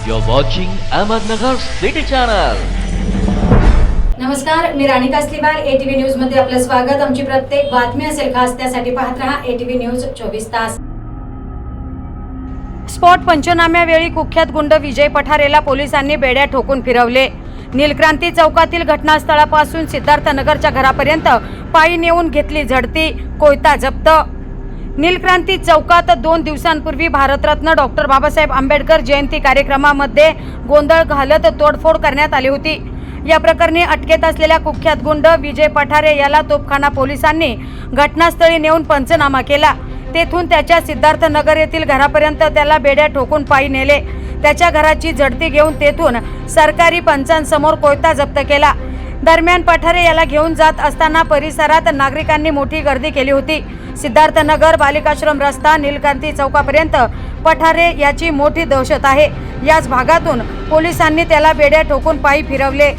You're watching Ahmednagar City Channel. नमस्कार, मी राणी Kasliwal. ATV news मध्ये आपलं स्वागत. आमची प्रत्येक बातमी असेल खास त्यासाठी पाहत रहा ATV न्यूज 24 तास. स्पॉट पंचनाम्यावेळी कुख्यात गुंड विजय पठारेला पोलिसांनी बेड्या ठोकून फिरवले. नीलक्रांती चौकातील घटनास्थळापासून सिद्धार्थनगरच्या घरापर्यंत पायी नेऊन घेतली झडती. कोयता जप्त. नीलक्रांती चौकात 2 दिवसांपूर्वी भारतरत्न डॉक्टर बाबासाहेब आंबेडकर जयंती कार्यक्रमामध्ये गोंधळ घालत तोडफोड करण्यात आली होती. या प्रकरणी अटकेत असलेल्या कुख्यात गुंड विजय पठारे याला तोफखाना पोलिसांनी घटनास्थळी नेऊन पंचनामा केला. तेथून त्याच्या सिद्धार्थनगर येथील घरापर्यंत त्याला बेड्या ठोकून पायी नेले. त्याच्या घराची झडती घेऊन तेथून सरकारी पंचांसमोर कोयता जप्त केला. दरम्यान पठारे याला घेऊन जात असताना परिसरात नागरिकांनी मोठी गर्दी केली होती. सिद्धार्थनगर बालिकाश्रम रस्ता नीलक्रांती चौकापर्यंत पठारे याची मोठी दहशत आहे. याच भागातून पोलिसांनी त्याला बेड्या ठोकून पायी फिरवले.